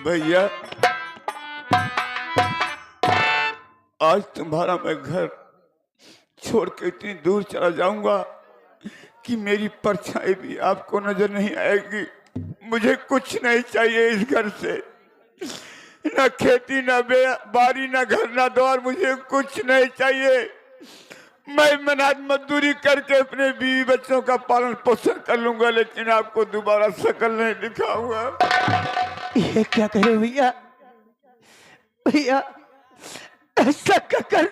भैया, आज तुम्हारा मैं घर छोड़ के इतनी दूर चला जाऊंगा कि मेरी परछाई भी आपको नजर नहीं आएगी। मुझे कुछ नहीं चाहिए इस घर से, ना खेती, ना बारी, ना घर, ना द्वार, मुझे कुछ नहीं चाहिए। मैं मेहनत मजदूरी करके अपने बीवी बच्चों का पालन पोषण कर लूंगा, लेकिन आपको दोबारा शक्ल नहीं दिखाऊंगा। ये क्या करे भैया? भैया ऐसा कर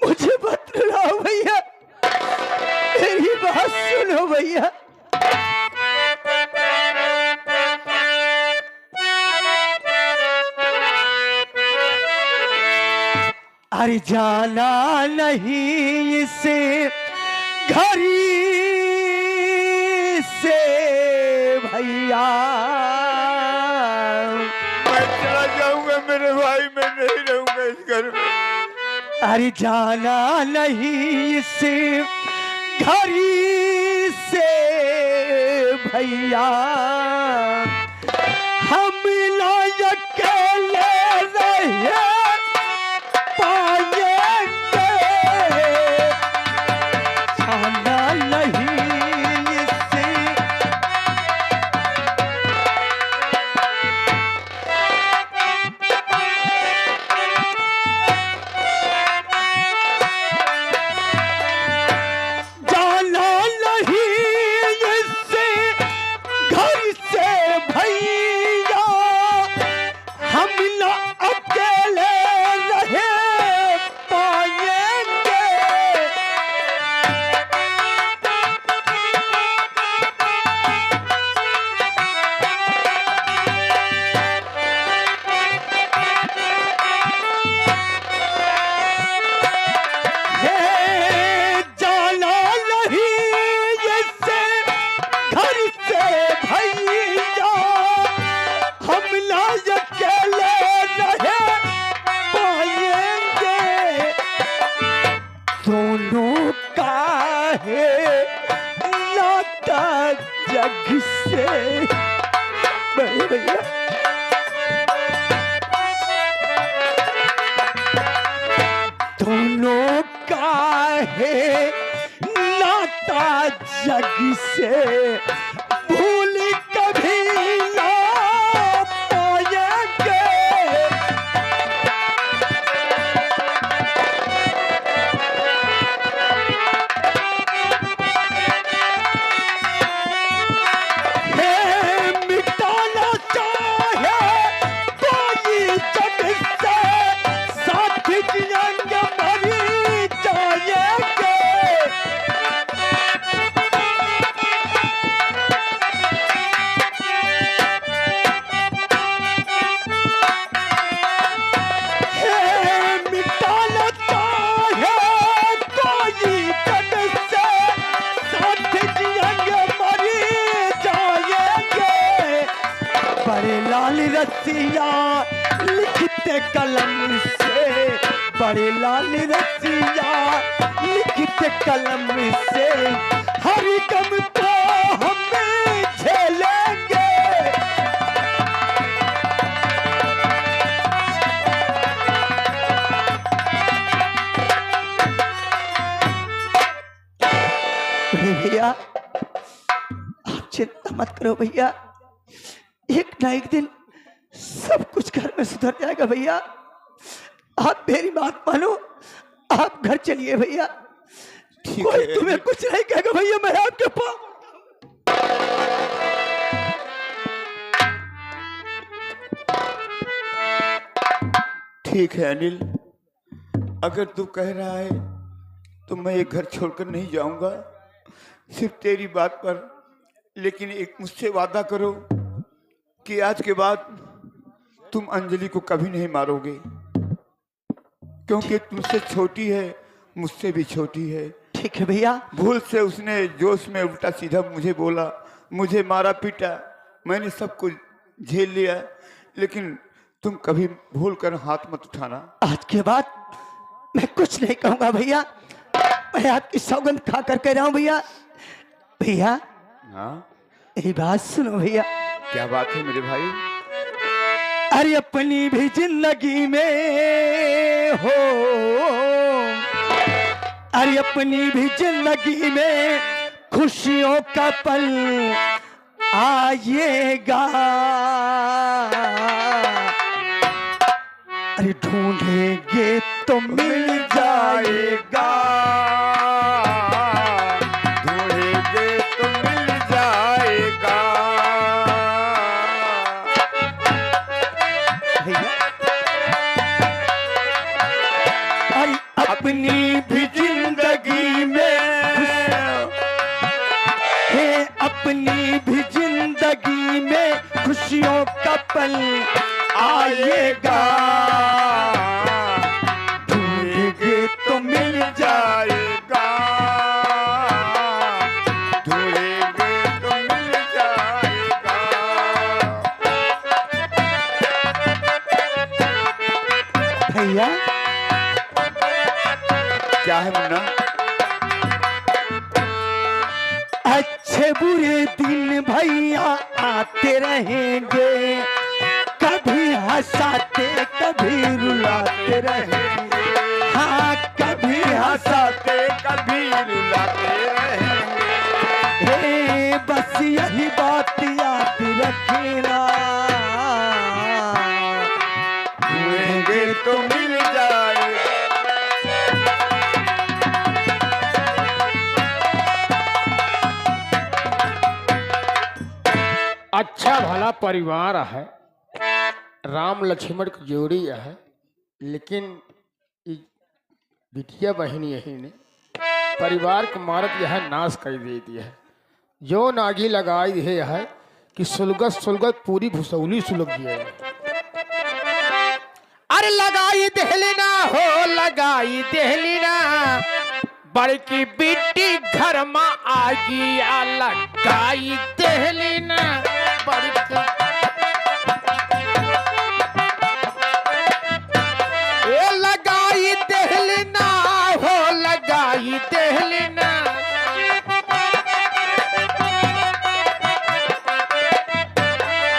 मुझे मत रुलाओ भैया, मेरी बात सुनो भैया। अरे जाना नहीं इसे घरी से भैया, मैं चला जाऊंगा मेरे भाई, मैं नहीं रहूंगा इस घर में। अरे जाना नहीं इसे घरी से भैया, हम ना अकेले रहे पाएंगे, जाना नहीं इसे। जाना नहीं इससे घर से भैया, हम ना अकेले रहे पाएंगे, हे जाना नहीं इससे घर से भैया, हम ना अकेले रहे पाएंगे, दोनों का है नाता जग से। बड़े भैया दोनों का है नाता जग से, भूल कभी ना पाएंगे, हे मिटाना चाहे कोई जग से, साथ जिएंगे मरी जाएंगे, हे मिटाना चाहे कोई जग से, साथ जिएंगे मरी जाएंगे, बड़े लाल रसिया लिखते कलम से, बड़े लाल रसिया लिखते कलम से, हर गम को हम झेलेंगे, भैया आप चिंता मत करो भैया, एक ना एक दिन सब कुछ घर में सुधर जाएगा भैया, आप मेरी बात मानो, आप घर चलिए भैया, ठीक कोई है, तुम्हें कुछ नहीं कहेगा भैया, मैं आपके पास। ठीक है अनिल, अगर तू कह रहा है तो मैं ये घर छोड़कर नहीं जाऊंगा, सिर्फ तेरी बात पर। लेकिन एक मुझसे वादा करो कि आज के बाद तुम अंजलि को कभी नहीं मारोगे, क्योंकि तुमसे छोटी है, मुझसे भी छोटी है। ठीक है भैया। भूल से उसने जोश में उल्टा सीधा मुझे बोला, मुझे मारा पीटा, मैंने सब कुछ झेल लिया, लेकिन तुम कभी भूल कर हाथ मत उठाना। आज के बाद मैं कुछ नहीं कहूंगा भैया, मैं आपकी सौगंध खा कर कह रहा हूं भैया। भैया हाँ, मेरी बात सुनो भैया। क्या बात है मेरे भाई? अरे अपनी भी जिंदगी में हो, अरे अपनी भी जिंदगी में खुशियों का पल आएगा। अरे ढूंढेंगे तो मिल जाएगा, ढूंढेंगे तो मिल जाएगा। अरे अपनी भी जिंदगी में, अपनी भी जिंदगी में खुशियों का पल आएगा। ढूंढेंगे तो मिल जाएगा, ढूंढेंगे तो मिल जाएगा। भैया क्या है मुन्ना? अच्छे बुरे दिन भैया आते रहेंगे, कभी हंसाते कभी रुलाते रहेंगे। हाँ कभी हंसाते कभी रुलाते रहेंगे। हे बस यही बात याद रखना, ढूंढेंगे तो मिल जाएगा। अच्छा भला परिवार है, राम लक्ष्मण की जोड़ी है, लेकिन बिटिया बहन यही ने परिवार को मारत यह नाश कर देती है। जो नागी लगाई है कि सुलगत सुलगत पूरी भुसौली सुलग दिए। अरे लगाई देहलीना हो, लगाई देहलीना, बड़की बिट्टी घर में आगी आ लगाई देहलीना। ए लगाई देहलीना हो, लगाई देहलीना,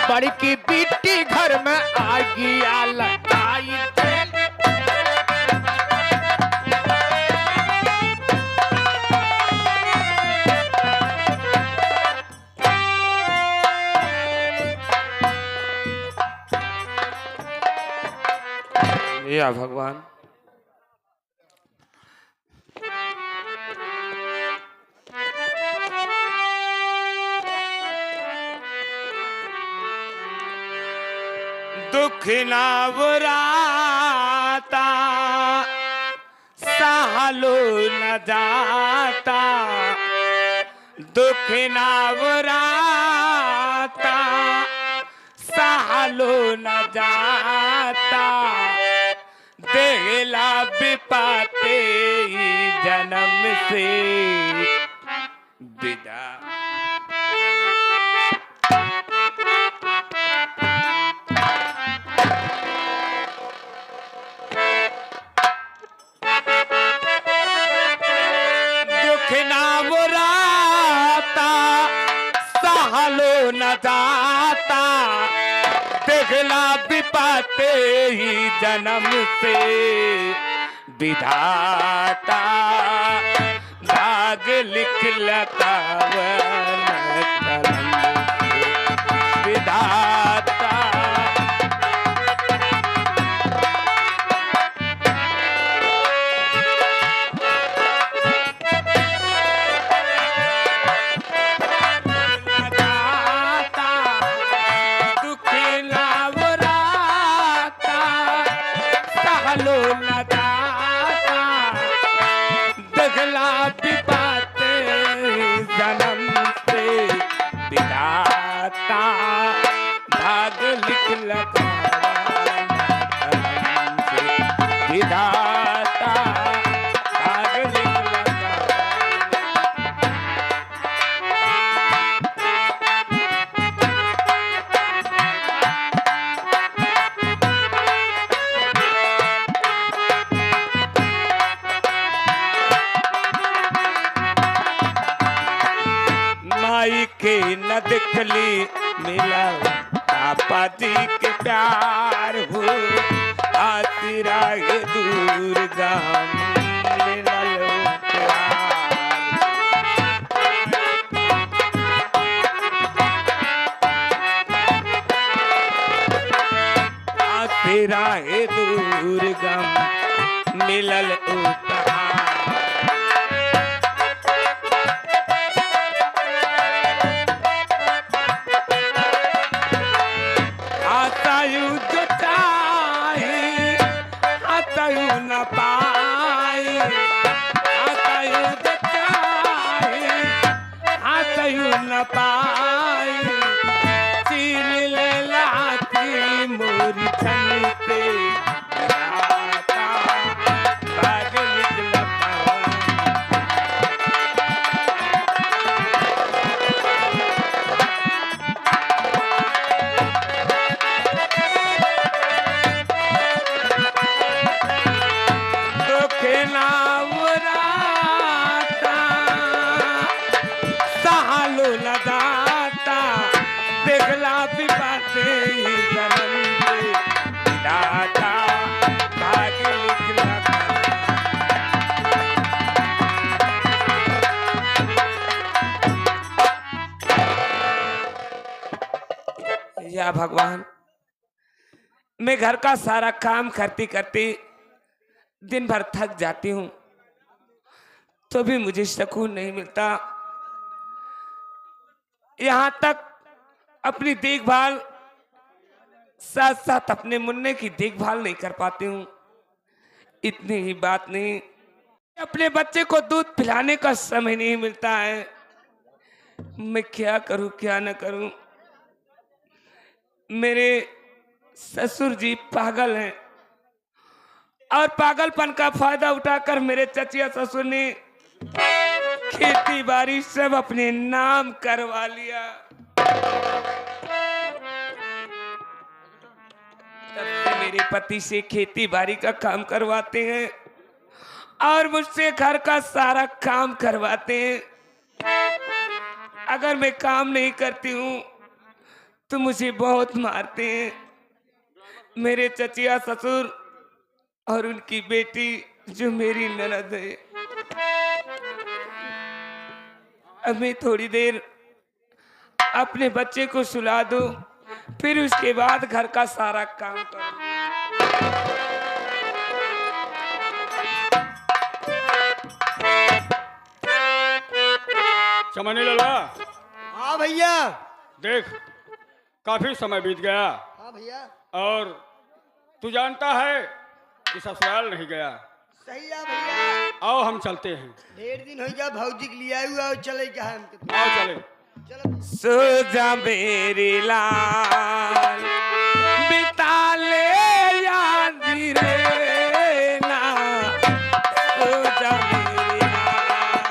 बड़की बिट्टी घर में आगी आ लगाई देहलीना। या भगवान, दुख ना बुराता सहलो न जाता, दुख ना बुराता सहलो न जाता। देहला बिपाते जन्म से विदा। दुख ना बुराता सहलो न जाता, देहला बिपाते ही जन्म से विधाता। भाग लिख लता कलम से विधाता। भाग लिख लगा विधाता, भाग लिख लगा। माई के न दिखली मिला पापा जी के प्यार हो आसरा ये दूर गम मिलल प्यार आसरा ये दूर गम मिलल उपहार आतायु जो चाहे आतायु न पाए आतायु जो चाहे आतायु न पाए चीन ले लाती मोरी छन पे आता पागल लपा सहालो लदाता देखला भी बातें जन्म पे दाता भाग्य लिखला या भगवान मैं घर का सारा काम करते करते दिन भर थक जाती हूँ तो भी मुझे सुकून नहीं मिलता। यहाँ तक अपनी देखभाल साथ साथ अपने मुन्ने की देखभाल नहीं कर पाती हूँ। इतनी ही बात नहीं, अपने बच्चे को दूध पिलाने का समय नहीं मिलता है। मैं क्या करूँ क्या न करूँ। मेरे ससुर जी पागल हैं और पागलपन का फायदा उठाकर मेरे चचिया ससुर ने खेती बाड़ी सब अपने नाम करवा लिया। तब से मेरे पति से खेती बाड़ी का काम करवाते हैं और मुझसे घर का सारा काम करवाते हैं। अगर मैं काम नहीं करती हूँ तो मुझे बहुत मारते हैं। मेरे चचिया ससुर और उनकी बेटी जो मेरी ननद है। अब मैं थोड़ी देर अपने बच्चे को सुला दूं, फिर उसके बाद घर का सारा काम करूं। चमनी ललवा, हाँ भैया। देख काफी समय बीत गया हाँ भैया। और तू जानता है कि ससुराल नहीं गया। सही है भैया। आओ हम चलते हैं। डेढ़ दिन हो गया भौजी के लिए आए हुआ और चले क्या है हमके। आओ चले। चलो सो जा मेरी लाल बिता ले याद रे ना सो जा मेरी लाल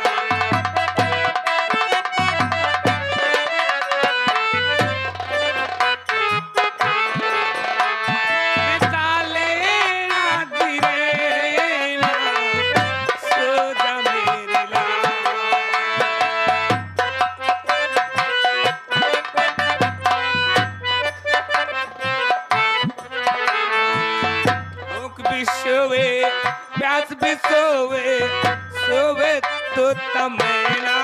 बिता ले याद रे ना सो जा मेरी लाल भूख भी सोवे प्यास भी सोवे सोवे तो तमैना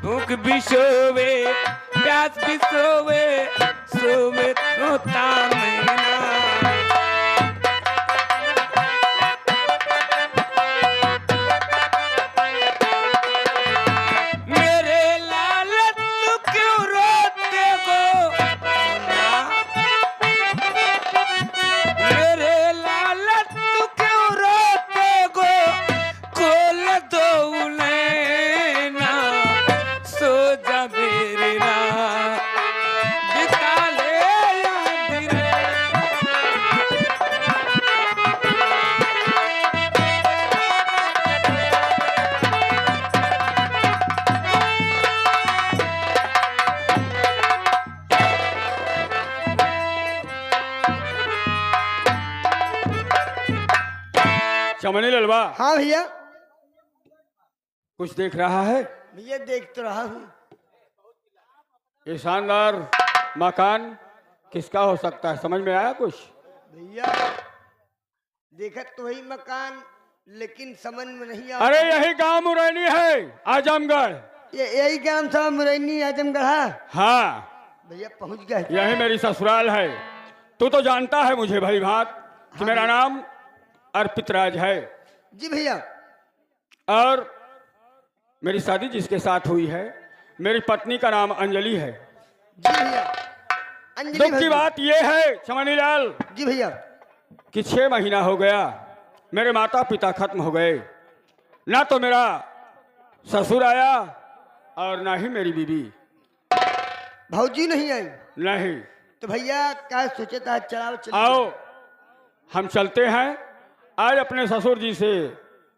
भूख भी सोवे प्यास भी सोवे सोवे तो तमैना मेरे लाल तू क्यों रोते हो मेरे लाल तू क्यों रोते हो खोल दो नैना सो जा मेरे ना बिता ले याद रे चमनी ललवा, हाँ भैया। कुछ देख रहा है? भैया देख तो रहा हूँ। ये शानदार मकान किसका हो सकता है, समझ में आया कुछ? भैया देखा तो वही मकान, लेकिन समझ में नहीं आ। अरे यही गांव मुरैनी है, आजमगढ़। ये यही गांव था मुरैनी आजमगढ़। हाँ, भैया पहुंच गए। यही मेरी ससुराल है। तू तो जानता है मुझे भली भांत कि मेरा नाम अर्पित राज है, जी भैया। और मेरी शादी जिसके साथ हुई है, मेरी पत्नी का नाम अंजलि है। जी भैया। अंजलि दुख की भैया। बात यह है चमनी लाल जी भैया। कि 6 महीना हो गया, मेरे माता पिता खत्म हो गए। ना तो मेरा ससुर आया और ना ही मेरी बीवी। भौजी नहीं आई? नहीं। तो भैया क्या सोचे था, चलाओ चलिए। आओ हम चलते हैं। आज अपने ससुर जी से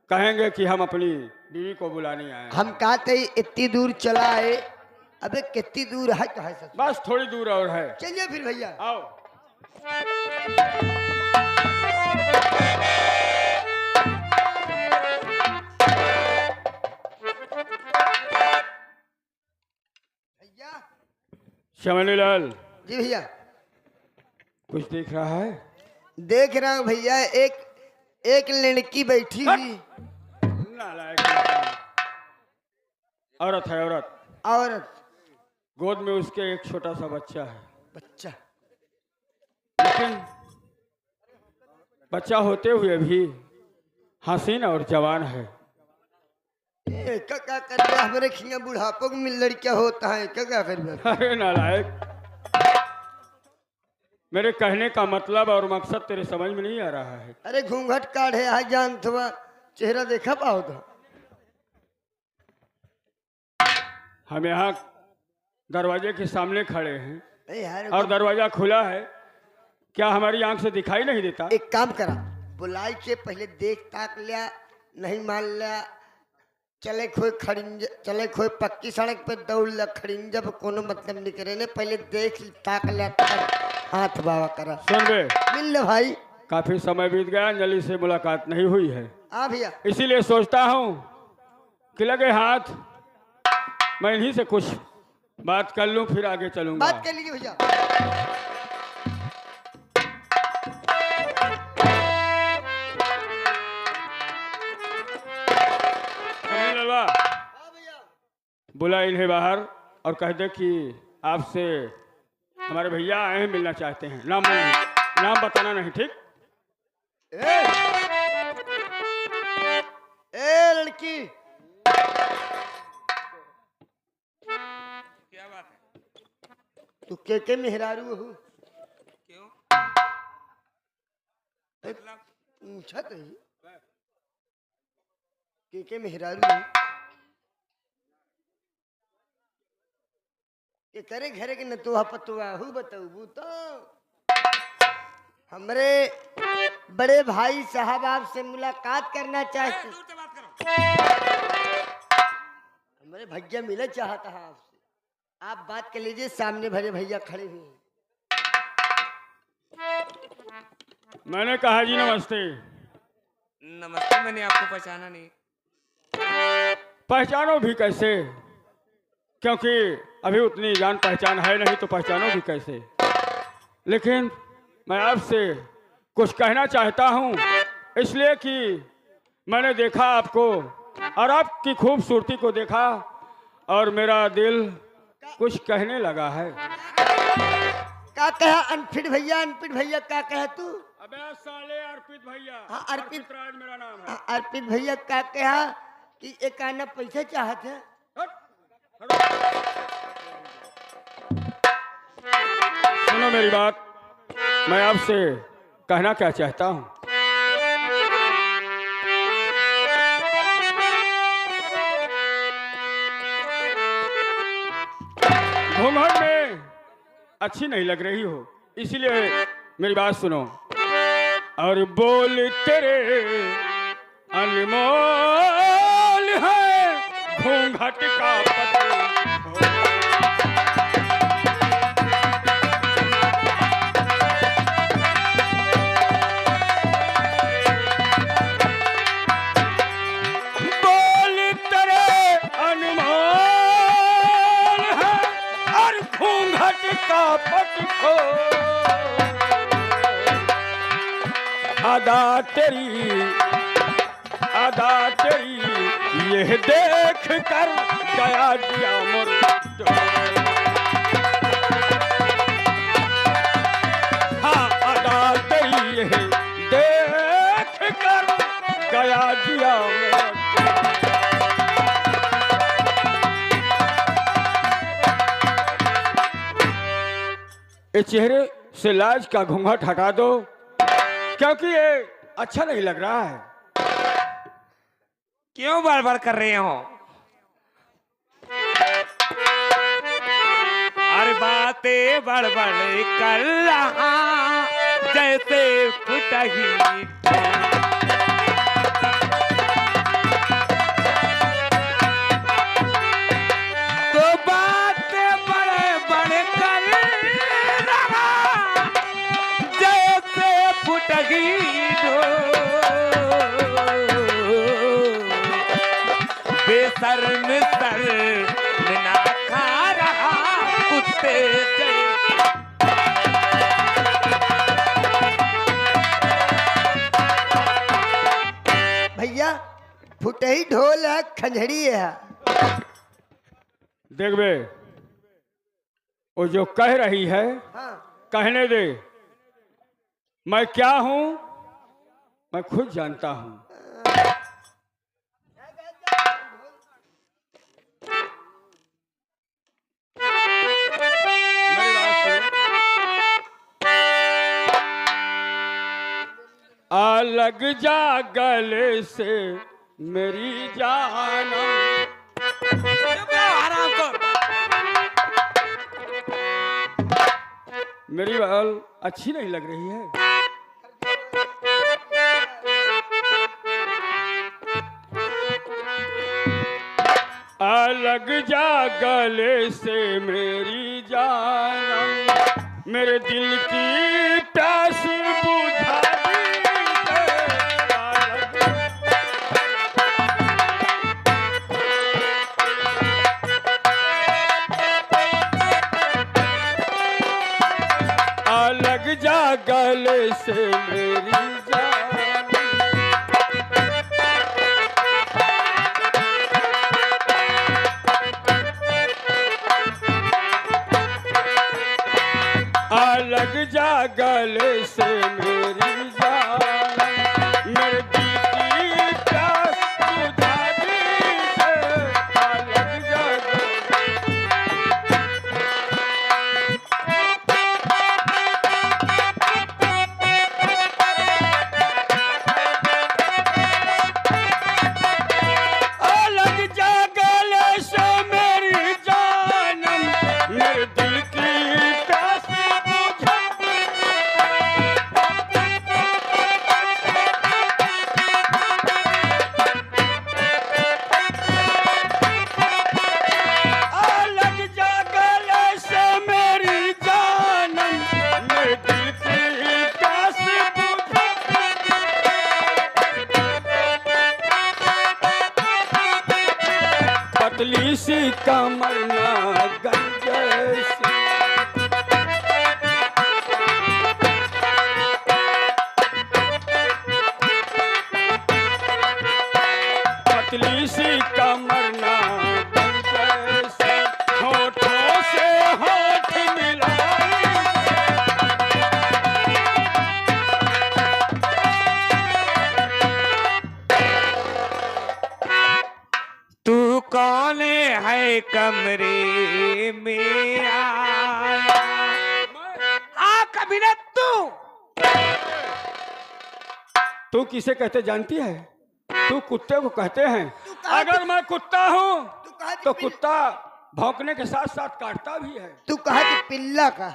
कहेंगे कि हम अपनी बीवी को बुलाने आए हैं। हम कहते ही इतनी दूर चला है। अबे कितनी दूर है? तो है ससुर। बस थोड़ी दूर और है। चलिए फिर भैया। आओ। भैया। चमनी लाल जी भैया। कुछ देख रहा है? देख रहा हूँ भैया, एक लड़की बैठी हुई। नालायक इंसान। औरत है, औरत। औरत। गोद में उसके एक छोटा सा बच्चा है। बच्चा। लेकिन बच्चा होते हुए भी हसीन और जवान है। क्या कर रहा हमारे खिया बुढ़ापो में लड़कियां होता है? क्या कर रहा? अरे नालायक, मेरे कहने का मतलब और मकसद तेरे समझ में नहीं आ रहा है। अरे घूंघट काढ़े है जान, थोड़ा चेहरा देखा पाओ तो। हम यहाँ दरवाजे के सामने खड़े हैं अरे यार और दरवाजा खुला है, क्या हमारी आंख से दिखाई नहीं देता? एक काम करा, बुलाई के पहले देख ताक लिया, नहीं मान लिया चले खोए पक्की सड़क पे दौड़ लिया खड़िंजा पे कोनो मतलब नहीं करे ने, पहले देख ताक लिया हाथ बावा करा। सुन बे, मिल ले भाई। काफी समय बीत गया, अंजलि से मुलाकात नहीं हुई है। हाँ भैया। इसीलिए सोचता हूँ कि लगे हाथ मैं इन्हीं से कुछ बात कर लूं, फिर आगे चलूंगा। बात कर लीजिए भैया। ललवा, बुला इन्हें बाहर और कह दे कि आपसे हमारे भैया आए हैं, मिलना चाहते हैं। नाम बताना नहीं, ठीक? ए लड़की, क्या बात है? तू के मेहरारू हो? क्यों? पूछा तो के मेहरारू हो? ये करे घरे के नतुआ पतुआ हूँ बताऊ तो हमरे बड़े भाई साहब आपसे मुलाकात करना चाहते। दूर से बात करो। हमारे भैया मिले चाहता है आपसे, आप बात कर लीजिए। सामने भरे भैया खड़े हुए हैं। मैंने कहा जी नमस्ते। नमस्ते, मैंने आपको पहचाना नहीं। पहचानो भी कैसे, क्योंकि अभी उतनी जान पहचान है नहीं, तो पहचानो भी कैसे। लेकिन मैं आपसे कुछ कहना चाहता हूँ, इसलिए कि मैंने देखा आपको और आपकी खूबसूरती को देखा और मेरा दिल कुछ कहने लगा है। क्या कहा अनफिट भैया? अनफिट भैया क्या कहा तू? अबे साले अर्पित भैया। हाँ, अर्पित राज मेरा नाम है। अर्पित भैया क्या कहा कि एक आना पैसा चाहते हैं? सुनो मेरी बात, मैं आपसे कहना क्या चाहता हूँ। घूंघट में अच्छी नहीं लग रही हो, इसीलिए मेरी बात सुनो। और बोल तेरे अनमोल है घूंघट का पति। बोल तेरे का पट खो अदा तेरी यह देख कर गया जिया मोर हाँ अदा तेरी यह देख कर गया जिया मोर इस चेहरे से लाज का घूंघट हटा दो क्योंकि ये अच्छा नहीं लग रहा है। क्यों बड़बड़ कर रहे हो? अरे बातें बड़बड़ कर रहा जैसे फुटही तो बातें बड़े बड़े कर रहा जैसे फुटही बेशर्म सर ना खा रहा कुत्ते भैया फुटही ढोल है खंजड़ी है। देख बे वो जो कह रही है हाँ। कहने दे। मैं क्या हूं मैं खुद जानता हूं। मेरी बात सुनो। आ लग जा गले से मेरी जानम आराम कर। मेरी बाल अच्छी नहीं लग रही है। आ लग जा गले से मेरी जानम मेरे दिल की प्यास बुझा लग जा गले से मेरी जान आ लग जा गले से मेरी जान मेरे दिल की प्यास बुझा दीजिए। आ लग जा पतली सी कमर ना गंजैसी पतली सी कमर ना गंजैसी होठों से होठ मिलाई तू कौन है कमरे में आया? आ कभी न तू किसे कहते जानती है? तू कुत्ते को कहते हैं। अगर मैं कुत्ता हूँ तो कुत्ता भौंकने के साथ साथ काटता भी है। तू कहा कि पिल्ला का।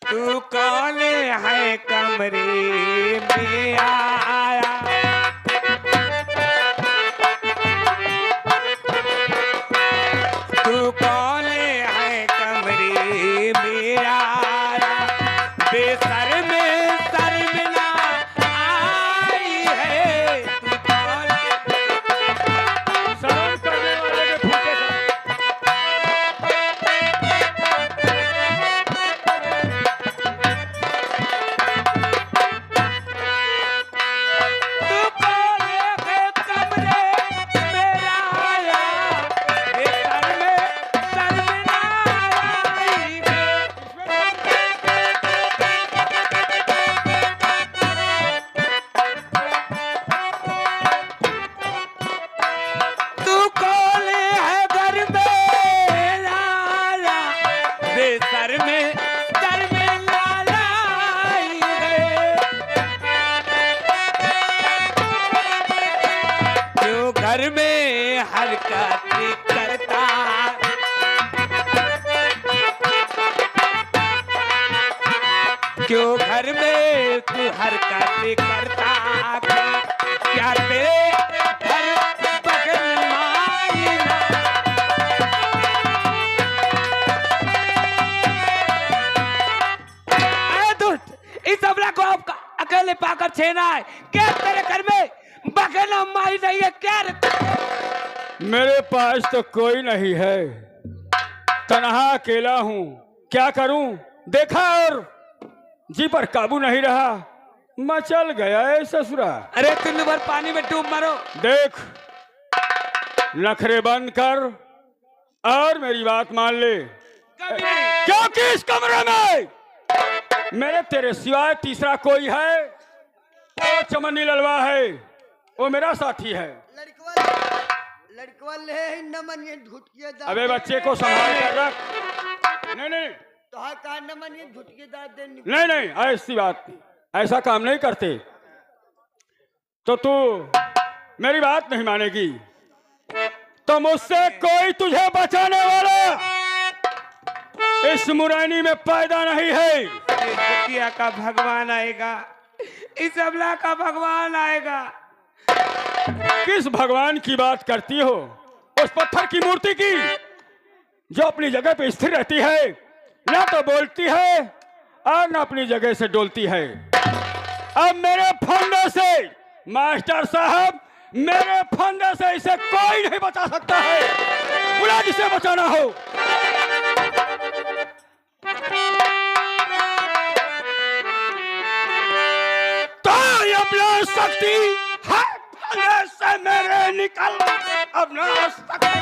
तू कौन है कमरे में आया? तू कौन है कमरे में आया? बेशर्म शर्म ना आई है। तू कौन शर्म करने वाले के फूटे में हरकत करता। क्यों घर में तू हरकत करता, क्या तेरे घर बगल मायना। अरे दुष्ट, इस अबला को आप अकेले पाकर छेना है क्या? तेरे घर में बगल मारी नहीं है क्या? मेरे पास तो कोई नहीं है, तन्हा अकेला हूँ, क्या करूं? देखा और जी पर काबू नहीं रहा, मचल गया है ससुरा। अरे दिन भर पानी में डूब मरो। देख, नखरे बंद कर और मेरी बात मान ले, क्योंकि इस कमरे में मेरे तेरे सिवाय तीसरा कोई है। वो चमनी ललवा है, वो मेरा साथी है। लड़कवा ले नमन ये घुटकिया दाद। अबे बच्चे को संभाल कर रख। नहीं तो हाँ कहा नमन ये घुटकिया दाद दे। नहीं, ऐसी बात नहीं, ऐसा काम नहीं करते। तो तू मेरी बात नहीं मानेगी तो मुझसे कोई तुझे बचाने वाला इस मुरैनी में पैदा नहीं है। इस दुखिया का भगवान आएगा, इस अबला का भगवान आएगा। किस भगवान की बात करती हो? उस पत्थर की मूर्ति की जो अपनी जगह पे स्थिर रहती है, ना तो बोलती है और ना अपनी जगह से डोलती है। अब मेरे फंदे से मास्टर साहब, मेरे फंदे से इसे कोई नहीं बचा सकता है। बुला जिसे बचाना हो। तो ये अपना शक्ति है फंदे से मेरे निकल अपना शक्ति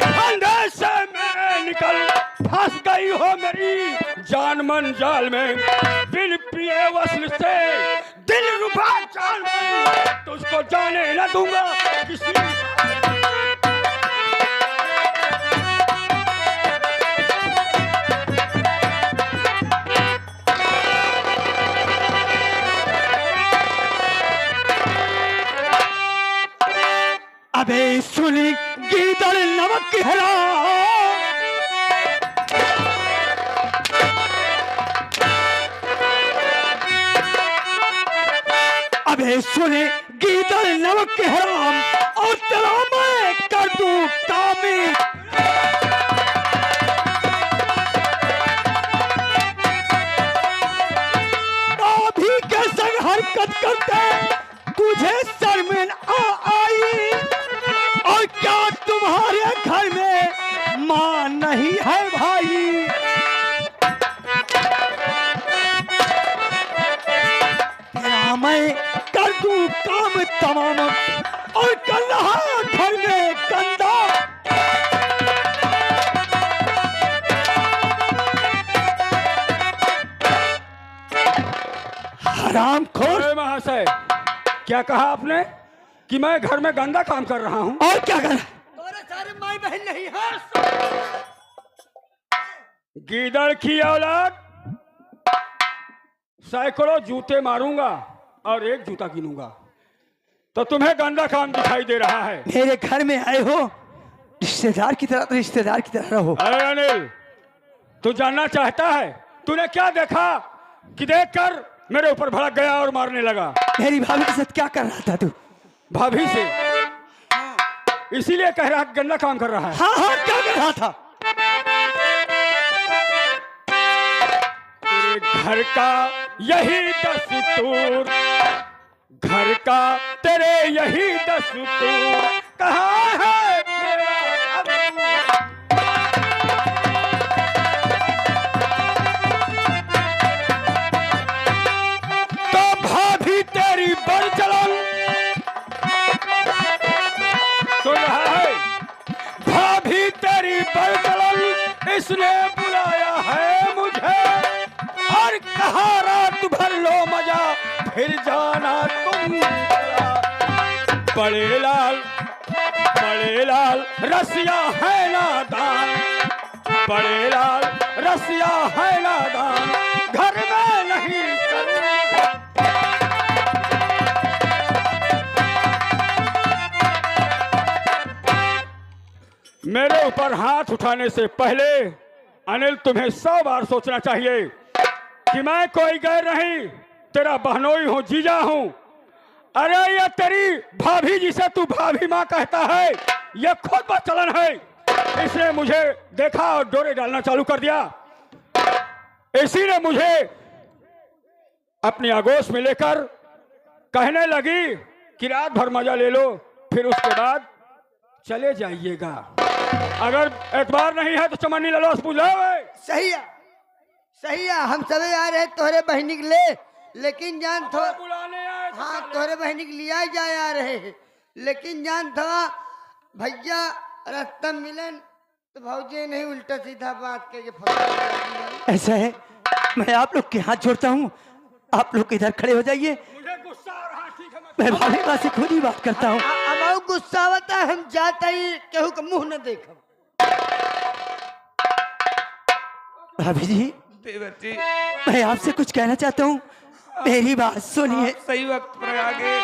फंदे से मेरे निकल फंस गई हो मेरी जान मन जाल में। बिन प्रिय वस्ल से दिल रुबा जान में तुझको जाने न दूंगा किसी। अबे सुनी गीदड़ नमक की हरा। अबे सुने गीदड़ नमक के हराम और तेरा मैं कर दूं तामीर। अभी के संग हरकत करते तुझे शर्मिन आई। और क्या तुम्हारे घर में मां नहीं है भाई? तेरा मैं कर दूं काम तमाम और कर रहा घर में गंदा। हरामखोर। महाशय, क्या कहा आपने कि मैं घर में गंदा काम कर रहा हूं? और क्या कर रहा है? सारे माई बहन नहीं है। गीदड़ की औलाद, सैकड़ों जूते मारूंगा और एक जूता गिनूंगा तो तुम्हें गंदा काम दिखाई दे रहा है। मेरे घर में आए हो रिश्तेदार की तरह, तो रिश्तेदार की तरह रहो। अरे अनिल, तू जानना चाहता है तूने क्या देखा कि देखकर मेरे ऊपर भड़क गया और मारने लगा? मेरी भाभी के साथ क्या कर रहा था तू? भाभी से इसीलिए कह रहा गंदा काम कर रहा है। हाँ हाँ, क्या कर रहा था? तेरे घर का यही दस्तूर, घर का तेरे यही दस्तूर, कहाँ है मेरा अबू? तो भाभी तेरी बड़ चलन सुन रहा है? भाभी तेरी बड़ चलन इसने बुलाया है मुझे और कहा रात भर लो मजा फिर जाना तुम। बड़े लाल रसिया है नादान, बड़े लाल रसिया है नादान, घर में नहीं कर पर हाथ उठाने से पहले अनिल तुम्हें 100 बार सोचना चाहिए कि मैं कोई गैर नहीं, तेरा बहनोई हूँ, जीजा हूँ। अरे ये तेरी भाभी जिसे तू भाभी माँ कहता है, ये खुद बचलन है। इसने मुझे देखा और डोरे डालना चालू कर दिया। इसी ने मुझे अपनी आगोश में लेकर कहने लगी कि रात भर मजा ले लो, फिर उसके बाद चले जाइएगा। अगर एतबार नहीं है तो चमन्नी ललोस बुझाओ। सही है, हम चले आ रहे तोहरे बहनी के ले, लेकिन जान थो बुलाने आए तो हाँ तोहरे बहनी के लिया जाए आ रहे हैं, लेकिन जान था भैया रास्ता मिलन तो भौजी नहीं उल्टा सीधा बात के ऐसा है। मैं आप लोग के हाथ जोड़ता हूँ, आप लोग इधर खड़े हो जाइए। मुझे गुस्सा आ रहा है, ठीक है मैं भाभी माँ से खुद ही बात करता हूँ। अब गुस्सा होता है, हम जाता ही केहू का मुंह न देखो। भाभी जी, देवर जी, मैं आपसे कुछ कहना चाहता हूँ, मेरी बात सुनिए। आप सही वक्त पर आ गए,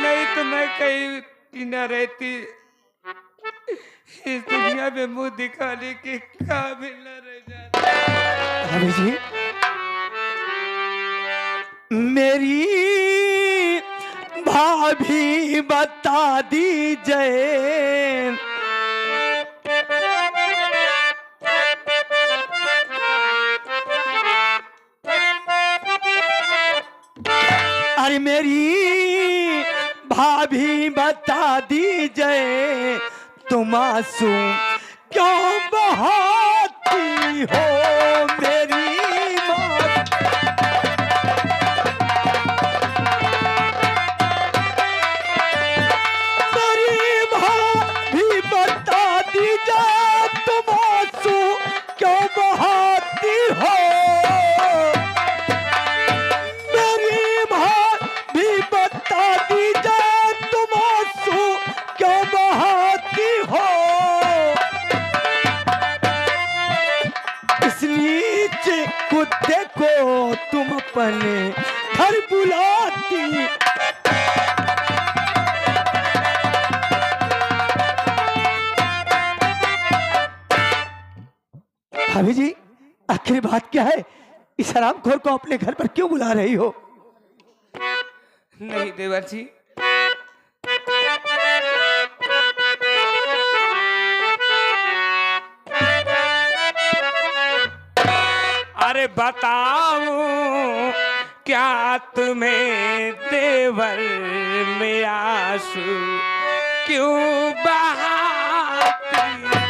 नहीं तो मैं कहीं न रहती, इस दुनिया में मुंह दिखाने के काबिल न रह जाती। भाभी जी, मेरी भाभी बता दीजिए, अरे मेरी भाभी बता दीजिए, तुम आंसू क्यों बहाती हो मेरी माँ। मेरी भाभी बता दीजिए, तुम आंसू क्यों बहाती हो। मेरी भाभी बता दीजिए, तुम आंसू क्यों बहाती हो। इस नीचे कुत्ते को तुम अपने घर बुलाती। भाभी जी, आखिर बात क्या है? इस हरामखोर को अपने घर पर क्यों बुला रही हो? नहीं देवर जी, अरे बताऊं क्या तुम्हें देवर में आंसू क्यों बहाती हो?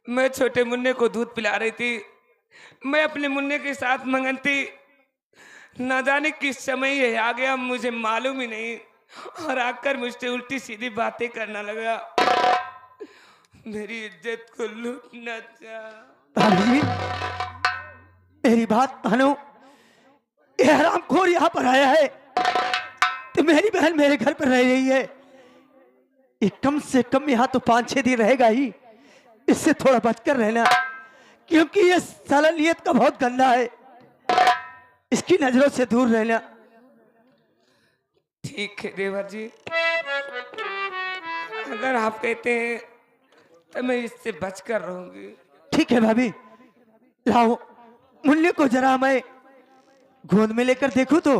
मैं छोटे मुन्ने को दूध पिला रही थी, मैं अपने मुन्ने के साथ मंगनती, ना जाने किस समय ये आ गया मुझे मालूम ही नहीं, और आकर मुझसे उल्टी सीधी बातें करना लगा, मेरी इज्जत को लूटना चाहा। भाभी जी, मेरी बात मानो, ये हरामखोर यहाँ पर आया है तो मेरी बहन मेरे घर पर रह रही है। ये कम से कम यहाँ तो 5-6 दिन रहेगा ही, इससे थोड़ा बचकर रहना, क्योंकि ये साला नियत का बहुत गंदा है। इसकी नजरों से दूर रहना। ठीक है देवर जी, अगर आप कहते हैं तो मैं इससे बचकर रहूंगी। ठीक है भाभी, लाओ मुन्ने को जरा मैं गोद में लेकर देखूं तो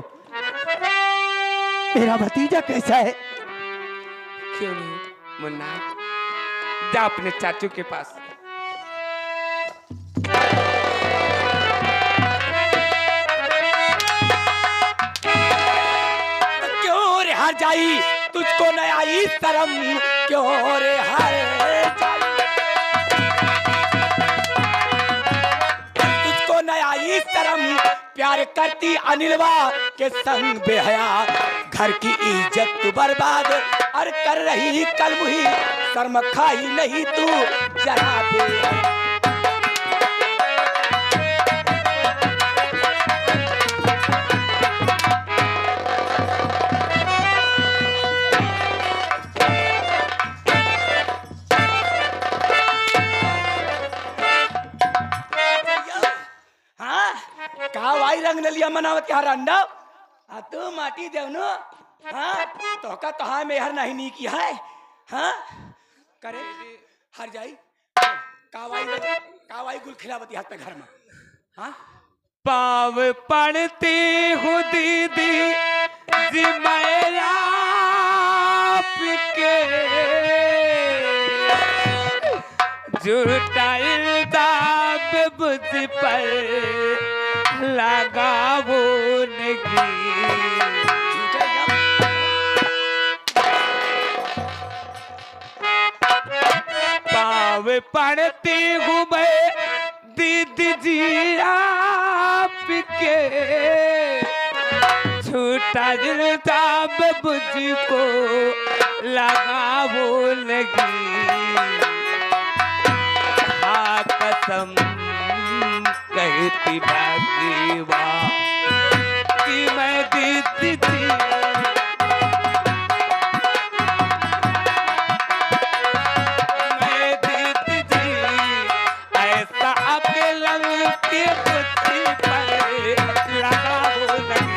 मेरा भतीजा कैसा है। क्यों नहीं मुन्ना, जा अपने चाचू के पास। क्यों रे हर जाई तुझको न आई शर्म, क्यों रे हर जाई तुझको न आई शर्म, प्यार करती अनिलवा के संग बेहया, घर की इज्जत तू बर्बाद और कर रही कल मुही, शर्म खाई नहीं तू जरा भी। भाई रंग नलिया मनावत के हर अंडा आ तू माटी देवनो। हाँ तो का तो हाँ मेहर नहीं नी की है। हाँ करे हर जाई कावाई गुल खिलावती हाथ पे घर में। हाँ पाव पड़ते हो दीदी जी मेरा के झूठा इल्जाम मुझ पर लगावो नगी। पाव पड़ती हूँ मैं दीदी जी आपके, झूठा इल्जाम मुझको लगावो लगी। हाँ कसम कहती भागीवा कि मैं दीदी थी, मैं दीदी थी, ऐसा आपके लंग के बुद्धि पर लगाओ लगी।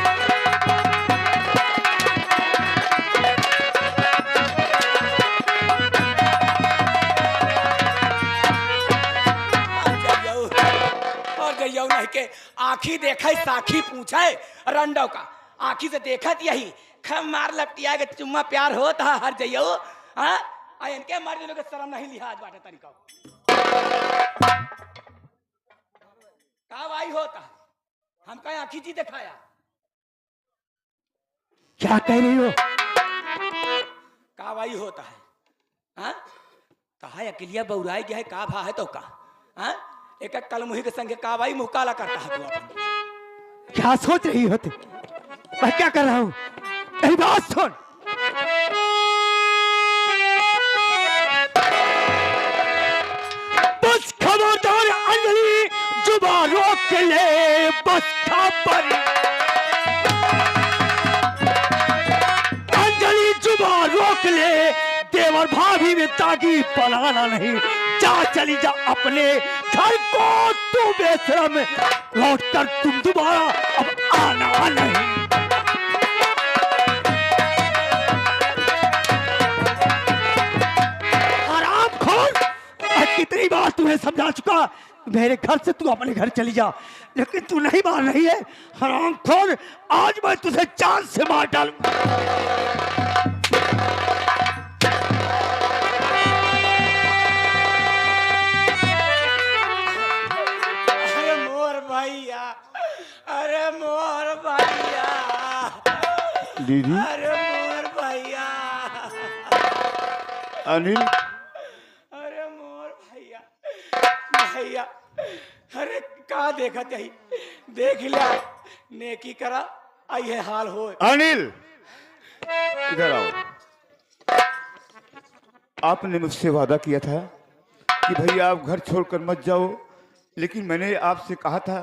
नहीं के आखी देखे साखी पूछे रंडो का, आखी से देखत यही खम मार लपटिया के चुम्मा प्यार होता है हर जइयो। हाँ आ इनके मार देने के शर्म नहीं लिहाज बाटे तरीका का भाई होता हमका आखी जी दिखाया। क्या कह रही हो? का भाई होता है? हाँ कहा अकेलिया बउराई गया है का भा है तो का। हाँ एक एक कलमुही के संगे कावाई मुंह काला करता है तू अपन। क्या सोच रही हो तुम? मैं क्या कर रहा हूँ? मेरी बात सुन। बस खबरदार अंजलि, जुबान रोक ले बस खबर। अंजलि जुबान रोक ले, देवर भाभी में तागी पलाना नहीं। जा चली जा अपने घर को, तू बेशरम, लौट कर तुम दोबारा अब आना नहीं। हरामखोर, मैं कितनी बार तुम्हें समझा चुका, मेरे घर से तू अपने घर चली जा, लेकिन तू नहीं मान रही है। हरामखोर, आज मैं तुझे चांद से मार डालूंगा। अरे मोर भैया, दीदी, अरे मोर भैया, अनिल, अरे मोर भैया, भैया, अरे का देखा यही देख लिया नेकी करा आई है हाल हो। अनिल इधर आओ। आपने मुझसे वादा किया था कि भैया आप घर छोड़कर मत जाओ, लेकिन मैंने आपसे कहा था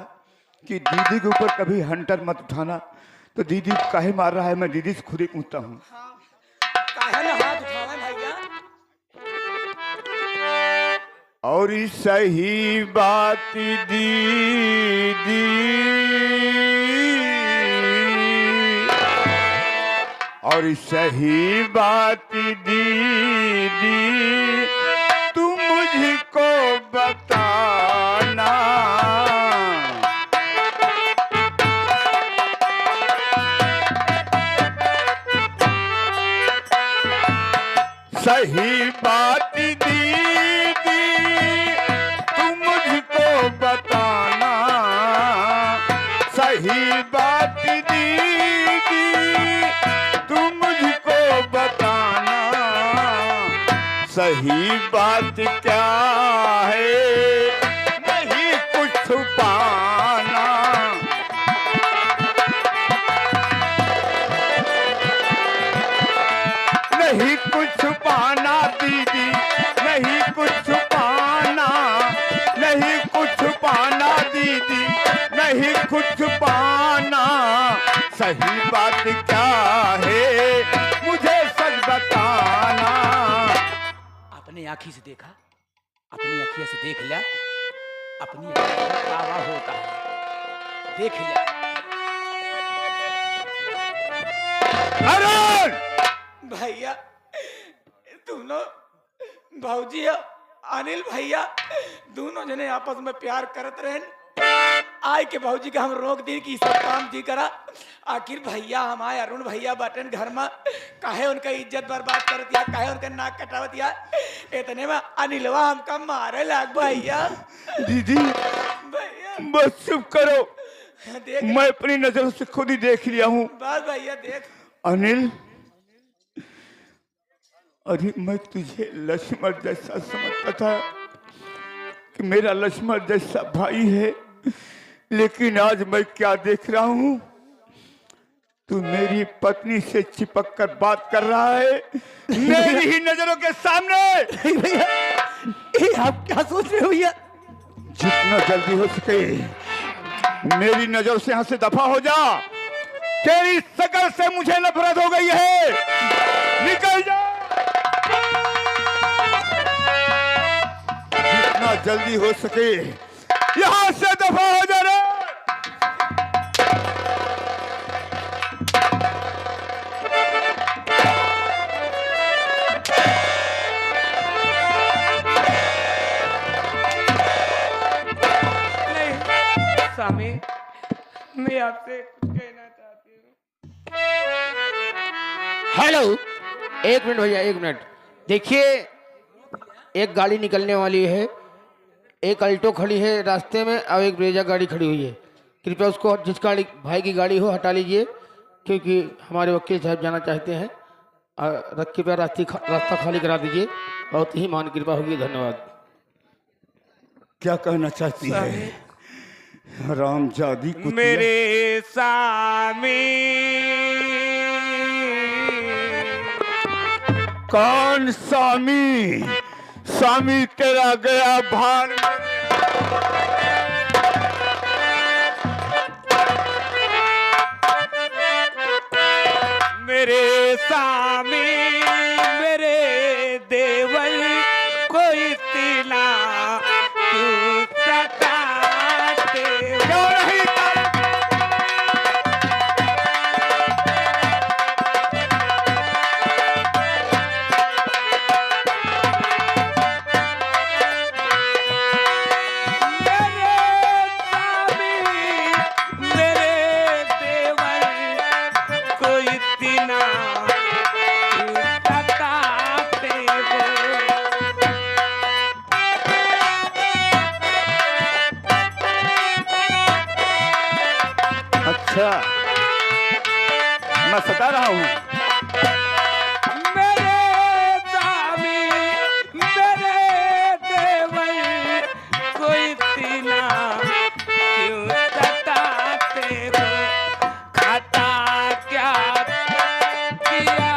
कि दीदी के ऊपर कभी हंटर मत उठाना। तो दीदी काहे मार रहा है, मैं दीदी से खुद ही पूछता हूँ। काहे ना हाथ उठावे भैया? और सही बात दीदी, और सही बात दीदी तू मुझको बताना। सही बात दीदी तू मुझको बताना। सही बात दीदी तू मुझको बताना। सही बात क्या है नहीं कुछ छुपाना। नहीं कुछ छुपाना दीदी, नहीं कुछ छुपाना। नहीं कुछ छुपाना दीदी, नहीं कुछ छुपाना। सही बात क्या है मुझे सच बताना। अपनी आँखी से देखा, अपनी अखियों से देख लिया, अपनी अखियों से कावा होता है, देख लिया। अरुण! भैया दोनों भाऊजी अनिल भैया दोनों जने आपस में प्यार करत रहे। आय के भाऊजी का हम रोक दी कि सब काम दी करा। आखिर भैया हमारे अरुण भैया बटन घर में काहे उनका इज्जत बर्बाद कर दिया, काहे उनका नाक कटावत दिया। इतने में अनिलवा हमका मारे लाग भैया। दीदी भैया बस चुप करो, देख मैं अपनी नजरों से खुद ही देख लिया हूँ। बस भैया देख। अनिल, अरे मैं तुझे लक्ष्मण जैसा समझता था कि मेरा लक्ष्मण जैसा भाई है, लेकिन आज मैं क्या देख रहा हूँ, तू मेरी पत्नी से चिपक कर बात कर रहा है मेरी ही नजरों के सामने। भैया ये आप क्या सोच रहे हो भैया? जितना जल्दी हो सके मेरी नजर से यहाँ से दफा हो जा। तेरी शकल से मुझे नफरत हो गई है, निकल जा। जितना जल्दी हो सके यहाँ से दफा हो जा रे। नहीं स्वामी, मैं आपसे कुछ कहना चाहती हूँ। हेलो, एक मिनट भैया, एक मिनट। देखिए, एक गाड़ी निकलने वाली है, एक अल्टो खड़ी है रास्ते में और एक ब्रेजा गाड़ी खड़ी हुई है। कृपया उसको, जिस गाड़ी भाई की गाड़ी हो, हटा लीजिए, क्योंकि हमारे वकील साहब जाना चाहते हैं। और कृपया रास्ता खाली करा दीजिए, बहुत ही मान कृपा होगी। धन्यवाद। क्या कहना चाहती है रामजादी कुतिया? मेरे स्वामी कौन स्वामी? स्वामी तेरा गया भान में। मेरे स्वामी मेरे देवल को इतना क्यों सताते हो? क्यों नहीं? अच्छा, मैं सता रहा हूँ। मेरे स्वामी मेरे देवल को इतना क्यों सताते हो? खाता क्या किया?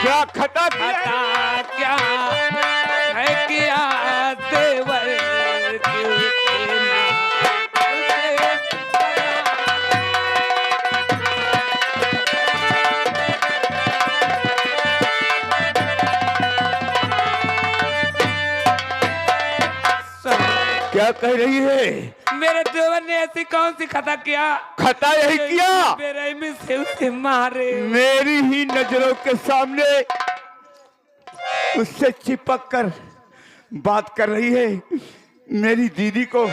क्या खता किया? खाता क्या है किया देवल क्यों इतना उसे सता? क्या कह रही है? मेरे देवर ने ऐसी कौन सी खता किया? खता यही किया, बेरहमी से उसे मारे। मेरी ही नजरों के सामने उससे चिपक कर बात कर रही है। मेरी दीदी को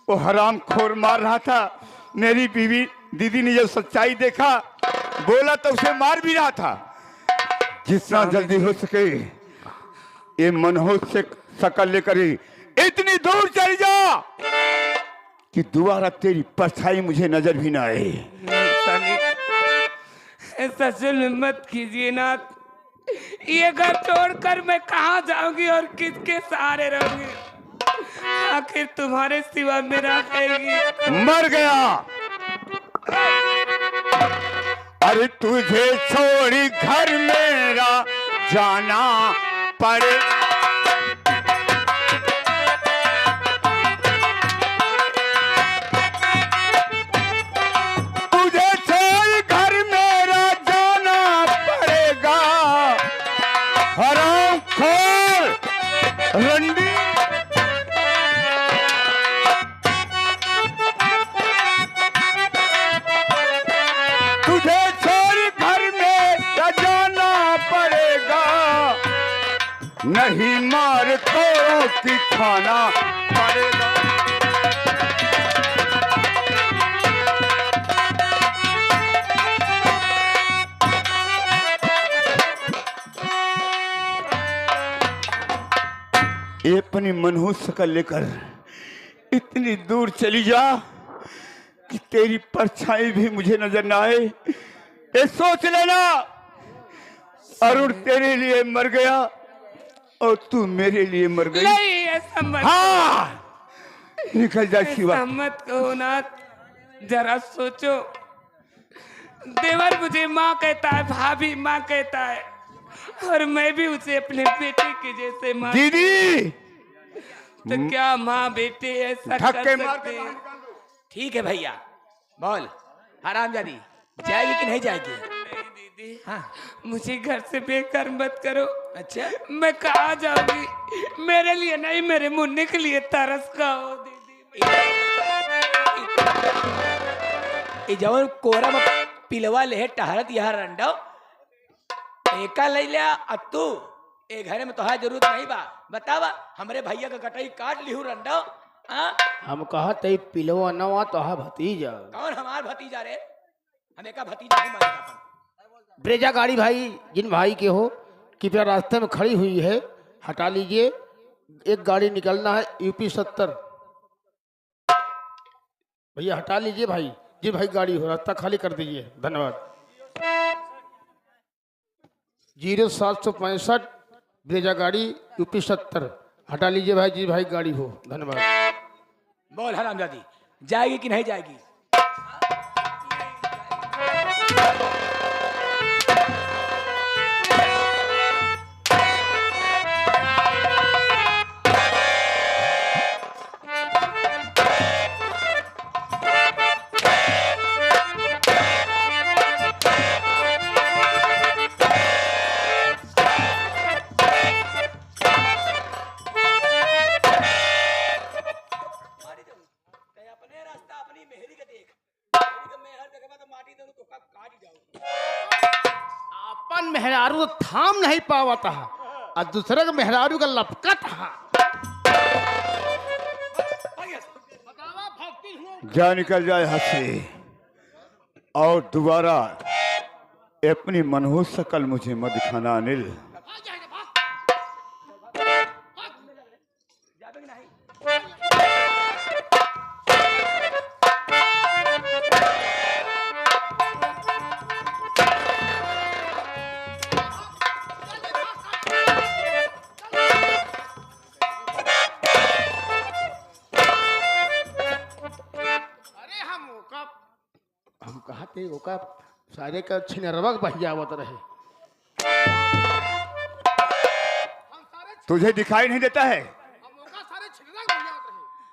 वो हराम खोर मार रहा था। मेरी बीवी दीदी ने जब सच्चाई देखा, बोला तो उसे मार भी रहा था। जितना जल्दी हो सके ये मनोज से शकल लेकर इतनी दूर चली जा कि दोबारा तेरी परछाई मुझे नजर भी ना आए। सनी, ऐसा जुल्म मत कीजिए नाथ। ये घर छोड़कर मैं कहाँ जाऊंगी और किसके सहारे रहूंगी? आखिर तुम्हारे सिवा मेरा है मर गया। अरे तुझे छोड़ी घर मेरा जाना पड़े। तुझे छोड़ घर मेरा जाना पड़ेगा। हराम खोर रंडी। तुझे छोड़ घर मेरा जाना पड़ेगा। नहीं मार तो कि खाना पड़ेगा। ये अपनी मनहूस शकल लेकर इतनी दूर चली जा कि तेरी परछाई भी मुझे नजर ना आए। ये सोच लेना, अरुण तेरे लिए मर गया और तू मेरे लिए मर गई। नहीं, ऐसा मत हाँ, निकल जा शिवा। ऐसा मत कहो नाथ। जरा सोचो, देवर मुझे माँ कहता है, भाभी माँ कहता है, और मैं भी उसे अपने बेटे के जैसे माँ। दीदी तो क्या माँ बेटे ऐसा कर धक्के मार सकते के हैं? ठीक है भैया, बोल हरामजादी, जाएगी कि नहीं जाएगी? नहीं दीदी, हाँ, मुझे घर से बेकार मत करो। अच्छा, मैं कहाँ जाऊंगी? मेरे लिए नहीं, मेरे मुन्ने के लिए तरस खाओ दीदी। ये जवन कोरा में पिलवा ले टहरत यहाँ रंडो एका ले लिया अतु ए घरे में तोहार जरूरत नहीं बा। बतावा, हमरे भैया का कटाई काट लिहू रंडो। हाँ, हम कहा तई पिलवा नवा तो हा भतीजा। कौन हमार भतीजा रे? हमें का भतीजा नहीं मानेगा। ब्रेजा गाड़ी भाई जिन भाई के हो कृपया रास्ते में खड़ी हुई है, हटा लीजिए। एक गाड़ी निकलना है यूपी 70। भैया हटा लीजिए भाई, जी भाई गाड़ी हो, रास्ता खाली कर दीजिए, धन्यवाद। 0765 ब्रेजा गाड़ी यूपी 70 हटा लीजिए भाई, जी भाई गाड़ी हो, धन्यवाद। बोल हरामजादी, जाएगी कि नहीं जाएगी? अपन मेहरारू तो थाम नहीं पावता है और दूसरे का मेहरारू का लपकत है। जा निकल जाए यहाँ से और दोबारा अपनी मनहूस शकल मुझे मत दिखाना अनिल। हम कहा थे ओका सारे का छिनरवक बहियावत रहे। तुझे दिखाई नहीं देता है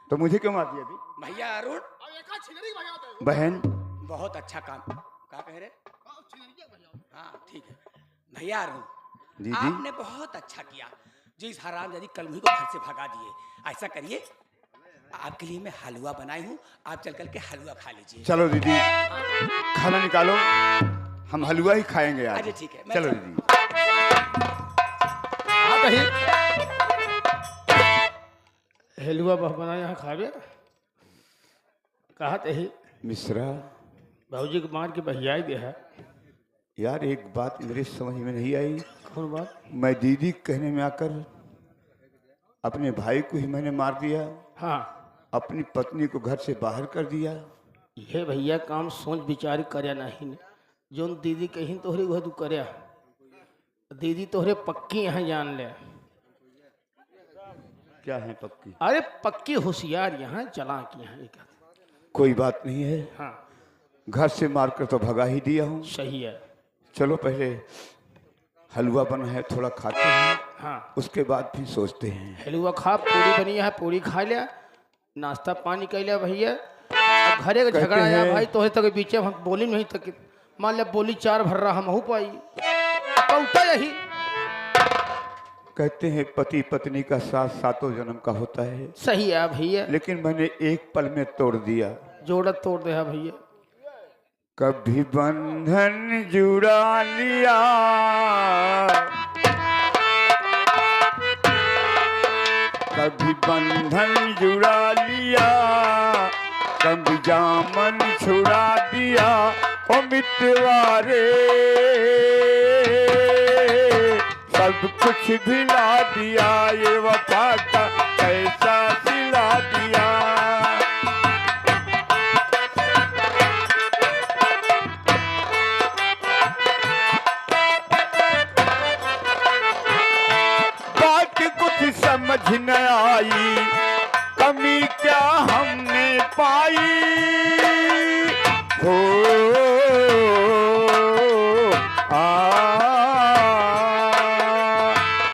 तो मुझे क्यों मार दिया अभी? भैया अरुण, बहन बहुत अच्छा काम। क्या कह रहे? हाँ ठीक है भैया अरुण, दीदी। आपने बहुत अच्छा किया जो इस हरामजादी कलमुही को घर से भगा दिए। ऐसा करिए, आपके लिए मैं हलवा बनाई हूँ, आप चल कर के हलवा खा लीजिए। चलो दीदी, खाना निकालो, हम हलवा ही खाएंगे आज। अच्छा ठीक है, मैं चलो चल- दीदी। हाँ कहीं हलवा बना यहाँ खावे कहा तही मिश्रा भाजी को मार के बहियाई दे है। यार, एक बात मेरे समझ में नहीं आई। कौन बात? मैं दीदी कहने में आकर अपने भाई को ही मैंने मार दिया, हाँ अपनी पत्नी को घर से बाहर कर दिया। ये भैया काम सोच विचार करया नहीं ने जो दीदी कहीं तोहरे वह तू करया। दीदी तोहरे पक्की यहाँ जान ले। क्या है पक्की? अरे पक्की होशियार यहाँ चला की यहाँ एक। कोई बात नहीं है, हाँ घर से मारकर तो भगा ही दिया हूँ। सही है। चलो पहले हलवा बना है, थोड़ा खाते हैं, हाँ उसके बाद फिर सोचते हैं। हलवा खा, पूरी बनी है, पूरी खा लिया, नाश्ता पानी कर लिया भैया। अब घरे का कहते झगड़ा आया हैं- भाई तोहे तक बीचे हम बोली नहीं तक मान लिया बोली चार भर रहा हम पाई कौता यही। कहते हैं पति पत्नी का साथ सातों जन्म का होता है, सही है भैया, लेकिन मैंने एक पल में तोड़ दिया। जोड़ा तोड़ दे भैया। कभी बंधन जुड़ा लिया, कभी बंधन जुड़ा लिया, कभी जामन छुड़ा दिया। ओ मितवारे सब कुछ भिला दिया, ये वफा का कैसा सिला दिया। बात कुछ समझ न आई,